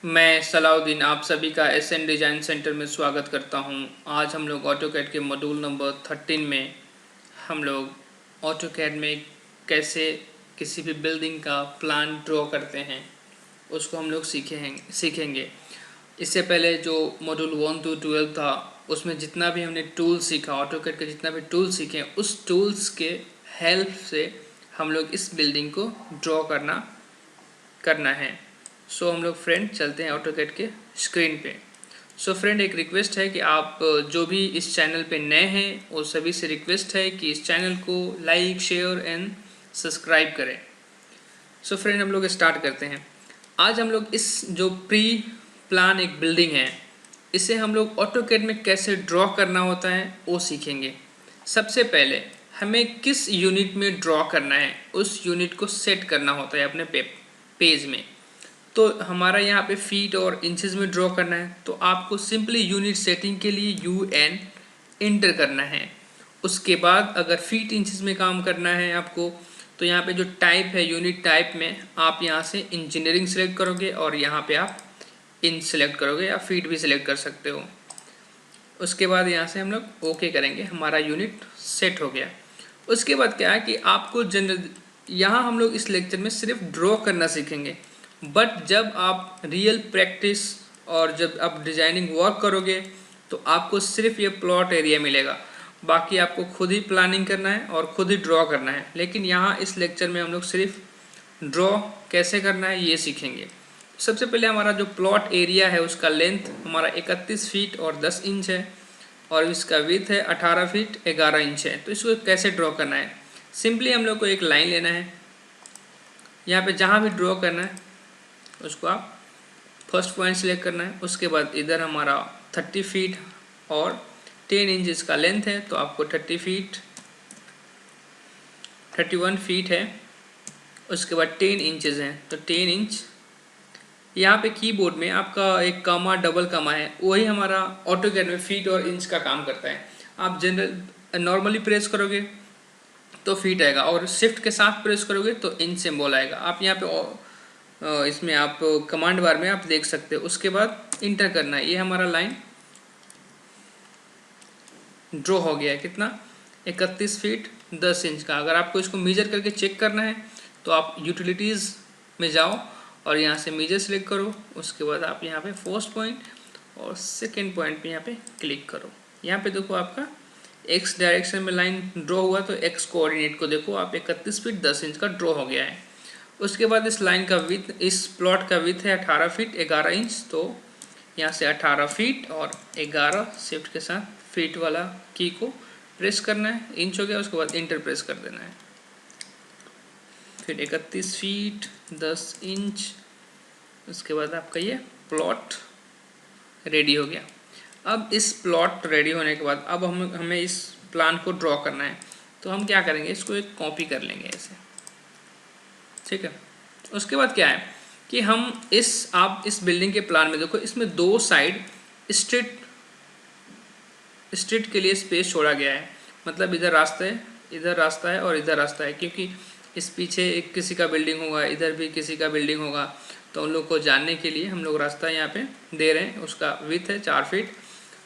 मैं सलाउद्दीन आप सभी का एसएन डिज़ाइन सेंटर में स्वागत करता हूं। आज हम लोग ऑटोकैड के मॉड्यूल नंबर 13 में हम लोग ऑटोकैड में कैसे किसी भी बिल्डिंग का प्लान ड्रॉ करते हैं उसको हम लोग सीखेंगे। इससे पहले जो मॉड्यूल 1 to 12 था उसमें जितना भी हमने टूल सीखा, ऑटोकैड के जितना भी टूल सीखे, उस टूल्स के हेल्प से हम लोग इस बिल्डिंग को ड्रॉ करना है। सो हम लोग फ्रेंड चलते हैं ऑटोकैड के स्क्रीन पे। सो फ्रेंड, एक रिक्वेस्ट है कि आप जो भी इस चैनल पे नए हैं वो सभी से रिक्वेस्ट है कि इस चैनल को लाइक, शेयर एंड सब्सक्राइब करें। सो फ्रेंड, हम लोग स्टार्ट करते हैं। आज हम लोग इस जो प्री प्लान एक बिल्डिंग है, इसे हम लोग ऑटोकैड में कैसे ड्रॉ करना होता है वो सीखेंगे। सबसे पहले हमें किस यूनिट में ड्रॉ करना है उस यूनिट को सेट करना होता है अपने पेज में। तो हमारा यहाँ पे फीट और इंचेस में ड्रॉ करना है, तो आपको सिंपली यूनिट सेटिंग के लिए UN इंटर करना है। उसके बाद अगर फीट इंचेस में काम करना है आपको, तो यहाँ पे जो टाइप है यूनिट टाइप में आप यहाँ से इंजीनियरिंग सेलेक्ट करोगे और यहाँ पे आप इंच सेलेक्ट करोगे या फीट भी सिलेक्ट कर सकते हो। उसके बाद यहाँ से हम लोग ओके करेंगे, हमारा यूनिट सेट हो गया। उसके बाद क्या है कि आपको जनरल यहाँ हम लोग इस लेक्चर में सिर्फ ड्रॉ करना सीखेंगे, बट जब आप रियल प्रैक्टिस और जब आप डिजाइनिंग वर्क करोगे तो आपको सिर्फ ये प्लॉट एरिया मिलेगा, बाकी आपको खुद ही प्लानिंग करना है और खुद ही ड्रॉ करना है। लेकिन यहाँ इस लेक्चर में हम लोग सिर्फ ड्रॉ कैसे करना है ये सीखेंगे। सबसे पहले हमारा जो प्लॉट एरिया है उसका लेंथ हमारा 31 फीट और 10 इंच है और इसका विड्थ है 18 फीट 11 इंच है। तो इसको कैसे ड्रॉ करना है, सिंपली हम लोग को एक लाइन लेना है, यहाँ पे जहाँ भी ड्रॉ करना है उसको आप फर्स्ट पॉइंट सेलेक्ट करना है। उसके बाद इधर हमारा 30 फीट और 10 इंच इसका लेंथ है, तो आपको 31 फीट है। उसके बाद 10 इंचेस हैं, तो 10 इंच यहाँ पे कीबोर्ड में आपका एक कामा डबल कामा है, वही हमारा ऑटोकैड में फीट और इंच का काम करता है। आप जनरल नॉर्मली प्रेस करोगे तो फीट आएगा और शिफ्ट के साथ प्रेस करोगे तो इंच सिंबल आएगा। आप यहाँ पे इसमें आप कमांड बार में आप देख सकते हो। उसके बाद इंटर करना है। ये हमारा लाइन ड्रॉ हो गया है, कितना 31 फीट 10 इंच का। अगर आपको इसको मेजर करके चेक करना है तो आप यूटिलिटीज़ में जाओ और यहाँ से मेजर सेलेक्ट करो। उसके बाद आप यहाँ पे फर्स्ट पॉइंट और सेकेंड पॉइंट पे यहाँ पे क्लिक करो। यहाँ पे देखो आपका एक्स डायरेक्शन में लाइन ड्रॉ हुआ, तो एक्स कोऑर्डिनेट को देखो आप 31 फीट 10 इंच का ड्रॉ हो गया है। उसके बाद इस लाइन का विड्थ, इस प्लॉट का विड्थ है 18 फीट 11 इंच, तो यहाँ से 18 फीट और 11 शिफ्ट के साथ फीट वाला की को प्रेस करना है। इंच हो गया, उसके बाद इंटर प्रेस कर देना है। फिर 31 फीट 10 इंच, उसके बाद आपका ये प्लॉट रेडी हो गया। अब इस प्लॉट रेडी होने के बाद अब हमें इस प्लान को ड्रॉ करना है, तो हम क्या करेंगे, इसको एक कॉपी कर लेंगे ऐसे, ठीक है। उसके बाद क्या है कि हम आप इस बिल्डिंग के प्लान में देखो, इसमें दो साइड स्ट्रीट के लिए स्पेस छोड़ा गया है। मतलब इधर रास्ता है और इधर रास्ता है, क्योंकि इस पीछे एक किसी का बिल्डिंग होगा, इधर भी किसी का बिल्डिंग होगा, तो उन लोग को जानने के लिए हम लोग रास्ता यहाँ पे दे रहे हैं। उसका विड्थ है 4 फीट,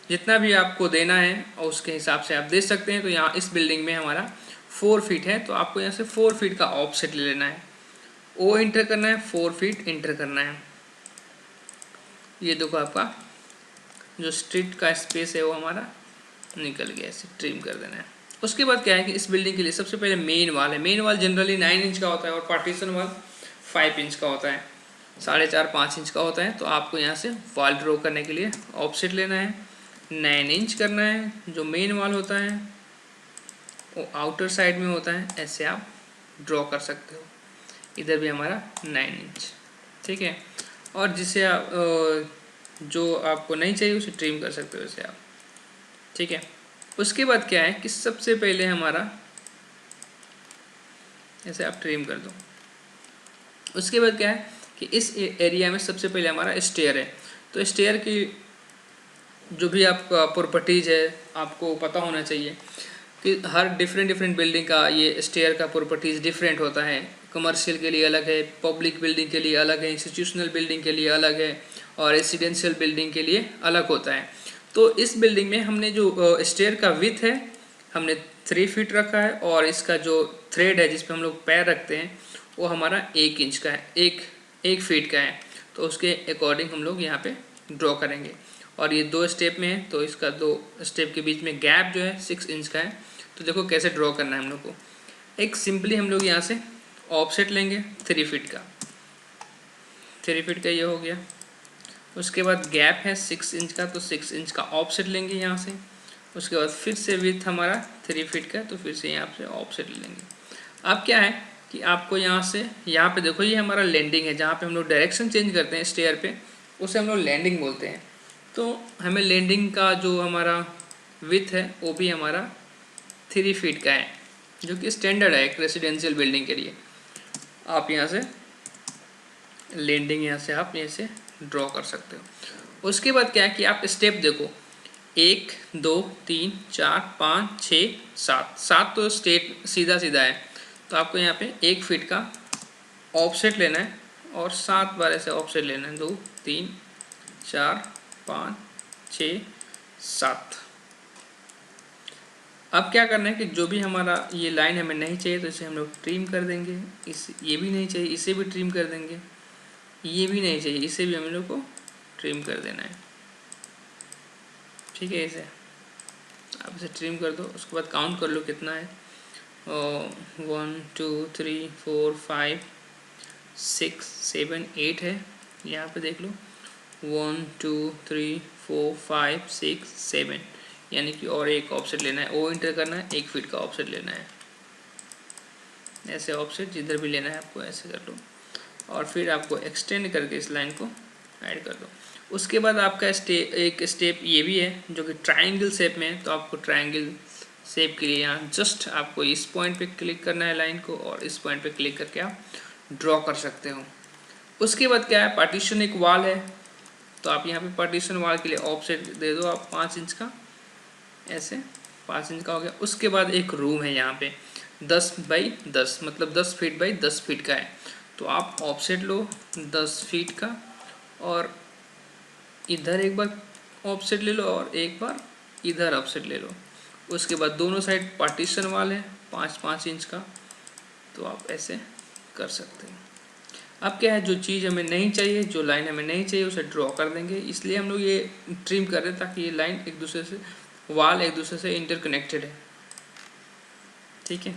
जितना भी आपको देना है और उसके हिसाब से आप दे सकते हैं। तो यहाँ इस बिल्डिंग में हमारा 4 फीट है, तो आपको यहाँ से 4 फीट का ऑफसेट ले लेना है, ओ इंटर करना है, 4 फीट इंटर करना है। ये देखो आपका जो स्ट्रीट का स्पेस है वो हमारा निकल गया, ऐसे ट्रिम कर देना है। उसके बाद क्या है कि इस बिल्डिंग के लिए सबसे पहले मेन वाल है। मेन वाल जनरली 9 इंच का होता है और पार्टीशन वाल 5 इंच का होता है, 4.5-5 इंच का होता है। तो आपको यहाँ से वाल ड्रॉ करने के लिए ऑफसेट लेना है, 9 इंच करना है। जो मेन वाल होता है वो आउटर साइड में होता है, ऐसे आप ड्रॉ कर सकते हो। इधर भी हमारा 9 इंच, ठीक है। और जिसे आप जो आपको नहीं चाहिए उसे ट्रिम कर सकते हो, इसे आप, ठीक है। उसके बाद क्या है कि सबसे पहले हमारा ऐसे आप ट्रिम कर दो। उसके बाद क्या है कि इस एरिया में सबसे पहले हमारा स्टेयर है, तो स्टेयर की जो भी आपका प्रॉपर्टीज है आपको पता होना चाहिए कि हर डिफरेंट बिल्डिंग का ये स्टेयर का प्रॉपर्टीज डिफरेंट होता है। कमर्शियल के लिए अलग है, पब्लिक बिल्डिंग के लिए अलग है, इंस्टीट्यूशनल बिल्डिंग के लिए अलग है, और रेसिडेंशियल बिल्डिंग के लिए अलग होता है। तो इस बिल्डिंग में हमने जो स्टेयर का विड्थ है हमने 3 फीट रखा है, और इसका जो थ्रेड है जिस पे हम लोग पैर रखते हैं वो हमारा 1 इंच का है, 1 फीट का है। तो उसके अकॉर्डिंग हम लोग यहाँ पे ड्रॉ करेंगे। और ये 2 स्टेप में है तो इसका 2 स्टेप के बीच में गैप जो है 6 इंच का है। तो देखो कैसे ड्रॉ करना है हम लोग को। एक सिंपली हम लोग यहाँ से ऑफसेट लेंगे 3 फीट का, 3 फीट का ये हो गया। उसके बाद गैप है 6 इंच का, तो 6 इंच का ऑफसेट लेंगे यहाँ से। उसके बाद फिर से विड्थ हमारा 3 फीट का, तो फिर से यहाँ से ऑफसेट लेंगे। अब क्या है कि आपको यहाँ से यहाँ पे देखो ये हमारा लैंडिंग है, जहाँ पे हम लोग डायरेक्शन चेंज करते हैं स्टेयर पे, उसे हम लोग लैंडिंग बोलते हैं। तो हमें लैंडिंग का जो हमारा विड्थ है वो भी हमारा 3 फीट का है, जो कि स्टैंडर्ड है एक रेसिडेंशियल बिल्डिंग के लिए। आप यहाँ से लैंडिंग यहाँ से आप यहाँ से ड्रॉ कर सकते हो। उसके बाद क्या है कि आप स्टेप देखो, 1 2 3 4 5 6 7, 7 तो स्टेट सीधा सीधा है। तो आपको यहाँ पे 1 फीट का ऑफसेट लेना है और 7 बार ऐसे ऑफसेट लेना है, 2 3 4 5 6 7। अब क्या करना है कि जो भी हमारा ये लाइन हमें नहीं चाहिए तो इसे हम लोग ट्रिम कर देंगे। ये भी नहीं चाहिए, इसे भी ट्रिम कर देंगे। ये भी नहीं चाहिए, इसे भी हम लोग को ट्रिम कर देना है। ठीक है, इसे आप इसे ट्रिम कर दो। उसके बाद काउंट कर लो कितना है। 1 2 3 4 5 6 7 8 है। यहाँ पे देख लो 1 2 3 4 5 6 7, यानी कि और एक ऑफसेट लेना है, ओ इंटर करना है, 1 फीट का ऑफसेट लेना है। ऐसे ऑफसेट जिधर भी लेना है आपको ऐसे कर लो, और फिर आपको एक्सटेंड करके इस लाइन को ऐड कर दो। उसके बाद आपका एक स्टेप ये भी है जो कि ट्रायंगल शेप में है। तो आपको ट्रायंगल शेप के लिए यहाँ जस्ट आपको इस पॉइंट पे क्लिक करना है लाइन को, और इस पॉइंट पे क्लिक करके आप ड्रॉ कर सकते हो। उसके बाद क्या है, पार्टीशन एक वॉल है, तो आप यहाँ पे पार्टीशन वॉल के लिए ऑफसेट दे दो आप 5 इंच का, ऐसे 5 इंच का हो गया। उसके बाद एक रूम है यहाँ पे 10 बाई 10, मतलब 10 फीट बाई 10 फीट का है। तो आप ऑफसेट लो 10 फीट का, और इधर एक बार ऑफसेट ले लो और एक बार इधर ऑफसेट ले लो। उसके बाद दोनों साइड पार्टीशन वाल है 5-5 इंच का, तो आप ऐसे कर सकते हैं। अब क्या है, जो चीज़ हमें नहीं चाहिए, जो लाइन हमें नहीं चाहिए उसे ड्रॉ कर देंगे। इसलिए हम लोग ये ट्रिम कर रहे हैं ताकि ये लाइन एक दूसरे से, वाल एक दूसरे से इंटरकनेक्टेड है। ठीक है,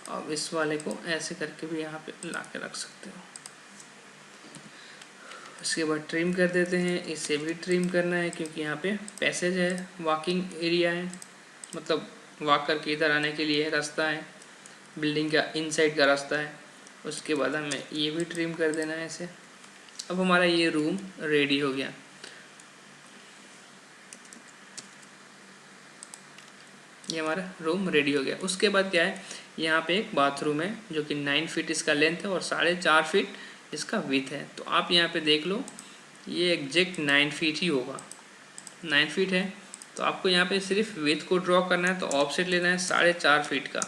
अब इस वाले को ऐसे करके भी यहाँ पे ला के रख सकते हो। उसके बाद ट्रिम कर देते हैं, इसे भी ट्रिम करना है क्योंकि यहाँ पे पैसेज है, वॉकिंग एरिया है, मतलब वॉक करके इधर आने के लिए रास्ता है, बिल्डिंग का इनसाइड का रास्ता है। उसके बाद हमें ये भी ट्रिम कर देना है ऐसे। अब हमारा ये रूम रेडी हो गया। ये हमारा रूम रेडी हो गया। उसके बाद क्या है, यहाँ पे एक बाथरूम है जो कि 9 फीट इसका लेंथ है और 4.5 फीट इसका विड्थ है। तो आप यहाँ पे देख लो ये एग्जैक्ट 9 फीट ही होगा, 9 फीट है। तो आपको यहाँ पे सिर्फ विड्थ को ड्रॉ करना है, तो ऑफसेट लेना है 4.5 फीट का।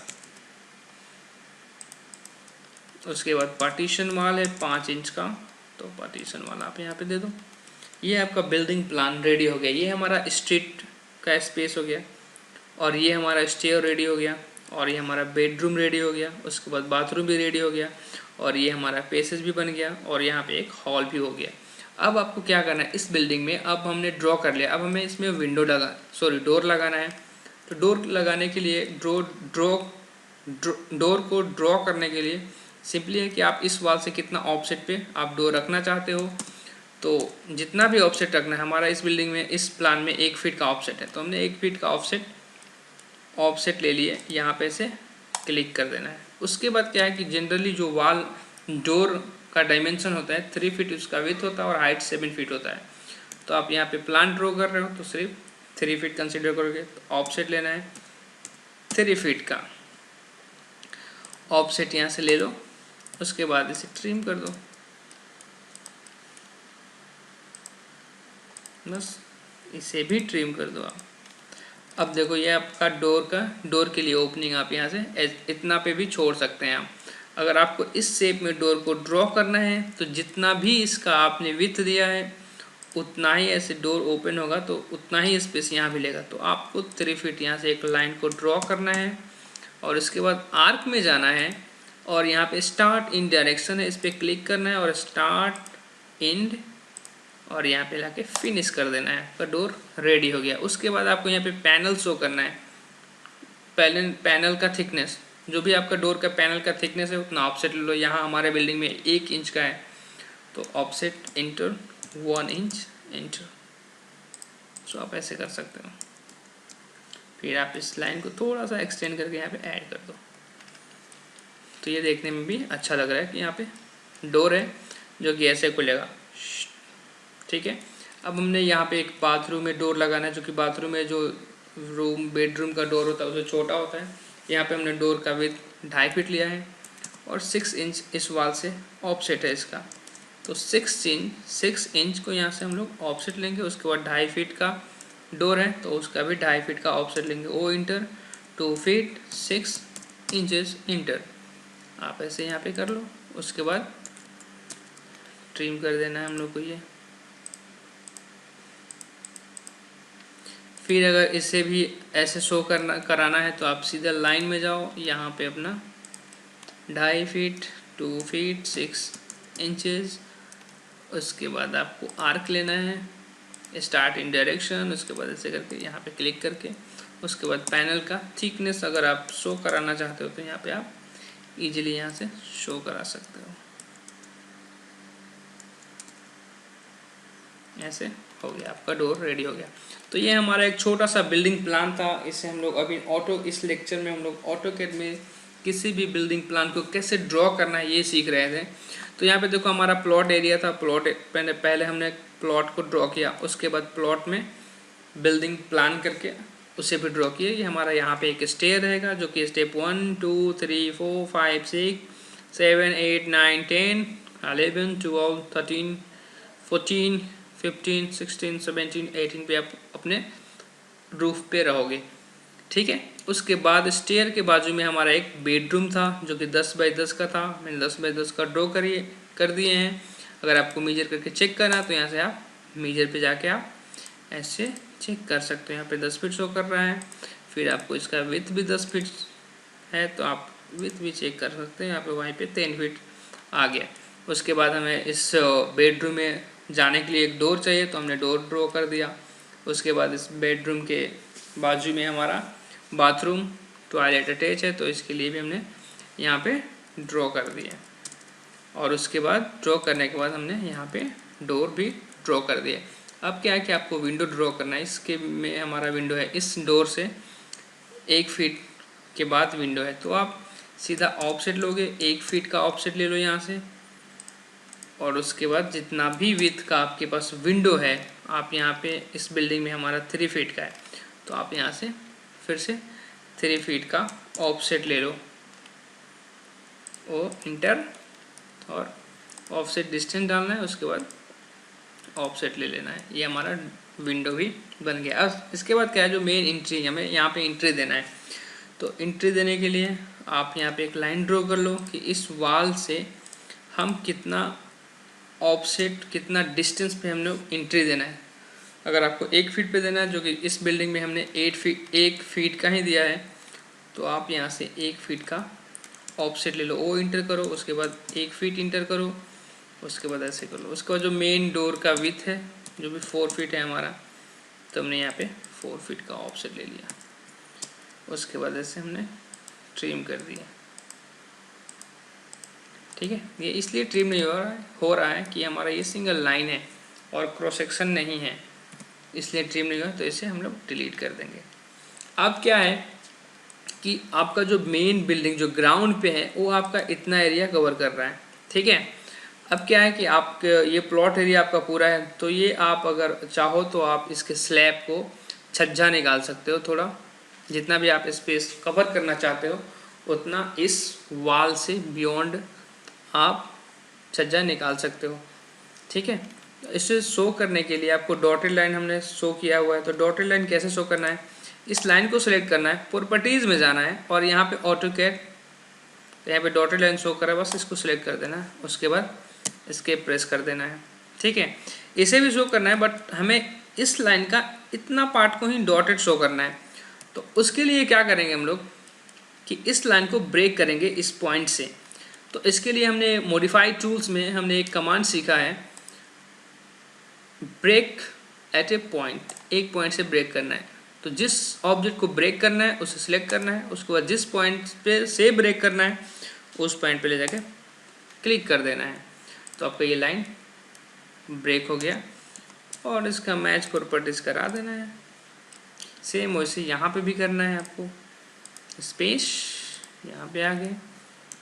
उसके बाद पार्टीशन वाल है 5 इंच का, तो पार्टीशन वाल आप यहाँ पे दे दो। ये आपका बिल्डिंग प्लान रेडी हो गया। ये हमारा स्ट्रीट का स्पेस हो गया, और ये हमारा स्टेयर रेडी हो गया, और ये हमारा बेडरूम रेडी हो गया। उसके बाद बाथरूम भी रेडी हो गया, और ये हमारा पैसेज भी बन गया, और यहाँ पे एक हॉल भी हो गया। अब आपको क्या करना है, इस बिल्डिंग में अब हमने ड्रॉ कर लिया, अब हमें इसमें डोर लगाना है। तो डोर लगाने के लिए डोर को ड्रॉ करने के लिए सिंपली है कि आप इस वॉल से कितना ऑफसेट पे आप डोर रखना चाहते हो। तो जितना भी ऑफसेट रखना है, हमारा इस बिल्डिंग में इस प्लान में 1 फीट का ऑफसेट है, तो हमने 1 फीट का ऑफसेट ले लिए, यहाँ पे से क्लिक कर देना है। उसके बाद क्या है कि जनरली जो वॉल डोर का डायमेंशन होता है 3 फीट उसका विड्थ होता है और हाइट 7 फीट होता है। तो आप यहाँ पे प्लान ड्रॉ कर रहे हो तो सिर्फ 3 फीट कंसिडर करोगे। तो ऑफसेट लेना है 3 फीट का, ऑफसेट यहाँ से ले लो। उसके बाद इसे ट्रिम कर दो, बस इसे भी ट्रिम कर दो आप। अब देखो ये आपका डोर के लिए ओपनिंग आप यहाँ से इतना पे भी छोड़ सकते हैं आप। अगर आपको इस शेप में डोर को ड्रॉ करना है तो जितना भी इसका आपने विड्थ दिया है उतना ही ऐसे डोर ओपन होगा, तो उतना ही स्पेस यहाँ भी लेगा। तो आपको 3 फीट यहाँ से एक लाइन को ड्रॉ करना है और उसके बाद आर्क में जाना है और यहाँ पे स्टार्ट इन डायरेक्शन है, इस पर क्लिक करना है और स्टार्ट इंड और यहाँ पे लाके फिनिश कर देना है। आपका डोर रेडी हो गया। उसके बाद आपको यहाँ पे पैनल शो करना है, पैनल का थिकनेस, जो भी आपका डोर का पैनल का थिकनेस है उतना ऑफसेट ले लो। यहाँ हमारे बिल्डिंग में 1 इंच का है तो ऑफसेट इंटर 1 इंच इंटर, सो आप ऐसे कर सकते हो। फिर आप इस लाइन को थोड़ा सा एक्सटेंड करके यहाँ पे ऐड कर दो, तो ये देखने में भी अच्छा लग रहा है कि यहाँ पे डोर है जो कि ऐसे खुलेगा। ठीक है, अब हमने यहाँ पे एक बाथरूम में डोर लगाना है, जो कि बाथरूम में जो बेडरूम का डोर होता है उससे छोटा होता है। यहाँ पे हमने डोर का विड्थ 2.5 फीट लिया है और 6 इंच इस वाल से ऑफसेट है इसका, तो 6 इंच को यहाँ से हम लोग ऑफसेट लेंगे। उसके बाद 2.5 फीट का डोर है तो उसका भी 2.5 फीट का ऑफसेट लेंगे। ओ इंटर 2 फीट 6 इंचेस इंटर, आप ऐसे यहाँ पे कर लो। उसके बाद ट्रिम कर देना है हम लोग को ये। फिर अगर इसे भी ऐसे शो कराना है तो आप सीधा लाइन में जाओ, यहाँ पे अपना 2.5 फीट 2 फीट 6 इंचेस। उसके बाद आपको आर्क लेना है, स्टार्ट इन डायरेक्शन, उसके बाद ऐसे करके यहाँ पे क्लिक करके उसके बाद पैनल का थिकनेस अगर आप शो कराना चाहते हो तो यहाँ पे आप इजीली यहाँ से शो करा सकते हो। ऐसे हो गया, आपका डोर रेडी हो गया। तो ये हमारा एक छोटा सा बिल्डिंग प्लान था। इसे हम लोग अभी इस लेक्चर में हम लोग ऑटोकैड में किसी भी बिल्डिंग प्लान को कैसे ड्रॉ करना है ये सीख रहे थे। तो यहाँ पे देखो हमारा प्लॉट एरिया था, पहले हमने प्लॉट को ड्रॉ किया, उसके बाद प्लॉट में बिल्डिंग प्लान करके उसे भी ड्रॉ किया। ये हमारा यहाँ पे एक स्टेयर रहेगा जो कि स्टेप 1 2 3 4 5 6 7 8 9 10 11 12 13 14 15 16 17 18 पे आप अपने रूफ पे रहोगे। ठीक है, उसके बाद स्टेयर के बाजू में हमारा एक बेडरूम था जो कि 10 बाई 10 का था। मैंने 10 बाई 10 का ड्रॉ कर दिए हैं। अगर आपको मेजर करके चेक करना तो यहाँ से आप मेजर पे जाके आप ऐसे चेक कर सकते हो। यहाँ पे 10 फीट शो कर रहा है। फिर आपको इसका विड्थ भी 10 फीट है तो आप विड्थ भी चेक कर सकते हैं। यहाँ पे वहीं पे 10 फीट आ गया। उसके बाद हमें इस बेडरूम में जाने के लिए एक डोर चाहिए तो हमने डोर ड्रॉ कर दिया। उसके बाद इस बेडरूम के बाजू में हमारा बाथरूम टॉयलेट अटैच है तो इसके लिए भी हमने यहाँ पे ड्रॉ कर दिया। और उसके बाद ड्रॉ करने के बाद हमने यहाँ पे डोर भी ड्रॉ कर दिया। अब क्या है कि आपको विंडो ड्रॉ करना है। इसके में हमारा विंडो है, इस डोर से 1 फीट के बाद विंडो है तो आप सीधा ऑफसेट लोगे, 1 फीट का ऑफसेट ले लो यहाँ से। और उसके बाद जितना भी विड्थ का आपके पास विंडो है, आप यहाँ पे इस बिल्डिंग में हमारा 3 फीट का है तो आप यहाँ से फिर से 3 फीट का ऑफसेट ले लो, वो इंटर और ऑफसेट डिस्टेंस डालना है। उसके बाद ऑफसेट ले लेना है। ये हमारा विंडो भी बन गया। अब इसके बाद क्या है, जो मेन एंट्री हमें यहाँ पे एंट्री देना है। तो एंट्री देने के लिए आप यहाँ पे एक लाइन ड्रॉ कर लो कि इस वाल से हम कितना ऑफसेट, कितना डिस्टेंस पे हम लोग एंट्री देना है। अगर आपको 1 फीट पे देना है, जो कि इस बिल्डिंग में हमने 1 फीट का ही दिया है, तो आप यहाँ से 1 फीट का ऑफसेट ले लो, वो इंटर करो। उसके बाद 1 फीट इंटर करो, उसके बाद ऐसे कर लो। उसके बाद जो मेन डोर का विड्थ है जो भी 4 फीट है हमारा, तो हमने यहाँ पे 4 फीट का ऑफसेट ले लिया। उसके बाद ऐसे हमने ट्रिम कर दिया। ठीक है, ये इसलिए ट्रिम नहीं हो रहा है कि हमारा ये सिंगल लाइन है और क्रॉस सेक्शन नहीं है, इसलिए ट्रिम नहीं हुआ, तो इसे हम लोग डिलीट कर देंगे। अब क्या है कि आपका जो मेन बिल्डिंग जो ग्राउंड पे है वो आपका इतना एरिया कवर कर रहा है। ठीक है, अब क्या है कि आप ये प्लॉट एरिया आपका पूरा है, तो ये आप अगर चाहो तो आप इसके स्लैब को छज्जा निकाल सकते हो। थोड़ा जितना भी आप स्पेस कवर करना चाहते हो उतना इस वाल से बियॉन्ड आप छज्जा निकाल सकते हो। ठीक है, इसे शो करने के लिए आपको डॉटेड लाइन हमने शो किया हुआ है। तो डॉटेड लाइन कैसे शो करना है, इस लाइन को सिलेक्ट करना है, प्रॉपर्टीज़ में जाना है और यहाँ पे ऑटोकैड तो यहाँ पे डॉटेड लाइन शो कर रहा है, बस इसको सिलेक्ट कर देना है, उसके बाद एस्केप प्रेस कर देना है। ठीक है, इसे भी शो करना है बट हमें इस लाइन का इतना पार्ट को ही डॉटेड शो करना है। तो उसके लिए क्या करेंगे हम लोग कि इस लाइन को ब्रेक करेंगे इस पॉइंट से। तो इसके लिए हमने मॉडिफाइड टूल्स में हमने एक कमांड सीखा है, ब्रेक एट ए पॉइंट, एक पॉइंट से ब्रेक करना है। तो जिस ऑब्जेक्ट को ब्रेक करना है उसे सिलेक्ट करना है, उसके बाद जिस पॉइंट पे से ब्रेक करना है उस पॉइंट पे ले जाके क्लिक कर देना है। तो आपका ये लाइन ब्रेक हो गया और इसका मैच प्रॉपर्टीज करा देना है। सेम वैसे यहाँ पे भी करना है आपको, स्पेस यहाँ पे आ गए,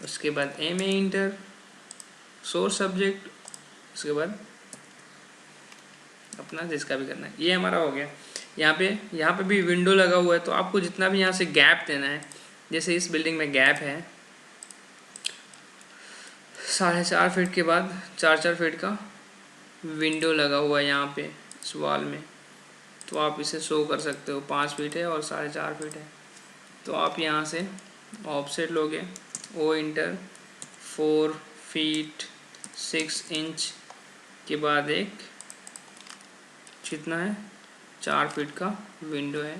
उसके बाद ए में इंटर, सोर्स सब्जेक्ट, उसके बाद अपना जिसका भी करना है। ये हमारा हो गया। यहाँ पे भी विंडो लगा हुआ है, तो आपको जितना भी यहाँ से गैप देना है, जैसे इस बिल्डिंग में गैप है 4.5 फीट के बाद 4-4 फीट का विंडो लगा हुआ है यहाँ पे इस वॉल में, तो आप इसे शो कर सकते हो। 5 फीट है और 4.5 फीट है, तो आप यहाँ से ऑफसेट लोगे, ओ इंटर, 4 फीट 6 इंच के बाद एक कितना है 4 फीट का विंडो है,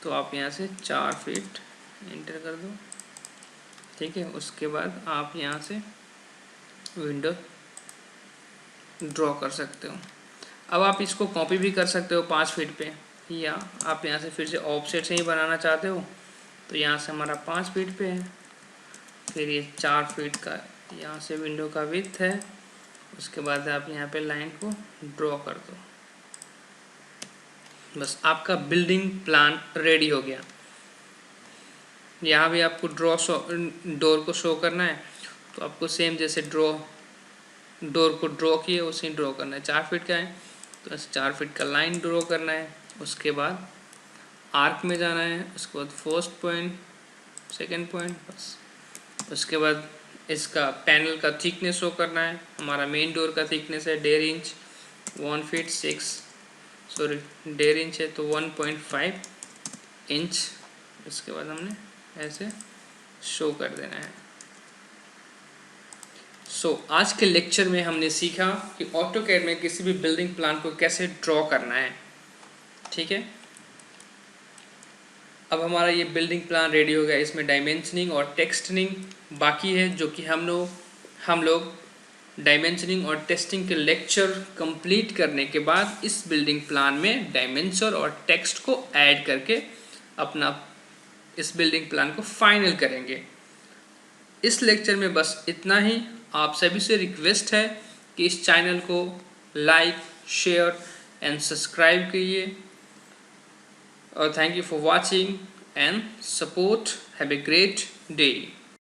तो आप यहाँ से 4 फीट इंटर कर दो। ठीक है, उसके बाद आप यहाँ से विंडो ड्रॉ कर सकते हो। अब आप इसको कॉपी भी कर सकते हो 5 फीट पे, या आप यहाँ से फिर से ऑफसेट से ही बनाना चाहते हो तो यहाँ से हमारा 5 फीट पे है, फिर ये 4 फीट का यहाँ से विंडो का विड्थ है, उसके बाद आप यहाँ पे लाइन को ड्रॉ कर दो। बस आपका बिल्डिंग प्लान रेडी हो गया। यहाँ भी आपको डोर को शो करना है, तो आपको सेम जैसे डोर को ड्रॉ किए उसे ड्रॉ करना है। 4 फीट का है तो ऐसे 4 फीट का लाइन ड्रॉ करना है, उसके बाद आर्क में जाना है, उसके बाद फर्स्ट पॉइंट, सेकंड पॉइंट, बस उसके बाद इसका पैनल का थिकनेस शो करना है। हमारा मेन डोर का थिकनेस है 1.5 इंच, 1 फीट 6, सॉरी 1.5 इंच है तो 1.5 इंच, उसके बाद हमने ऐसे शो कर देना है। आज के लेक्चर में हमने सीखा कि ऑटोकैड में किसी भी बिल्डिंग प्लान को कैसे ड्रॉ करना है। ठीक है, अब हमारा ये बिल्डिंग प्लान रेडी हो गया। इसमें डायमेंशनिंग और टेक्सचरिंग बाकी है, जो कि हम लोग डायमेंशनिंग और टेक्सचरिंग के लेक्चर कंप्लीट करने के बाद इस बिल्डिंग प्लान में डायमेंशन और टेक्स्ट को ऐड करके अपना इस बिल्डिंग प्लान को फाइनल करेंगे। इस लेक्चर में बस इतना ही। आप सभी से रिक्वेस्ट है कि इस चैनल को लाइक, शेयर एंड सब्सक्राइब कीजिए। और thank you for watching and support. Have a great day.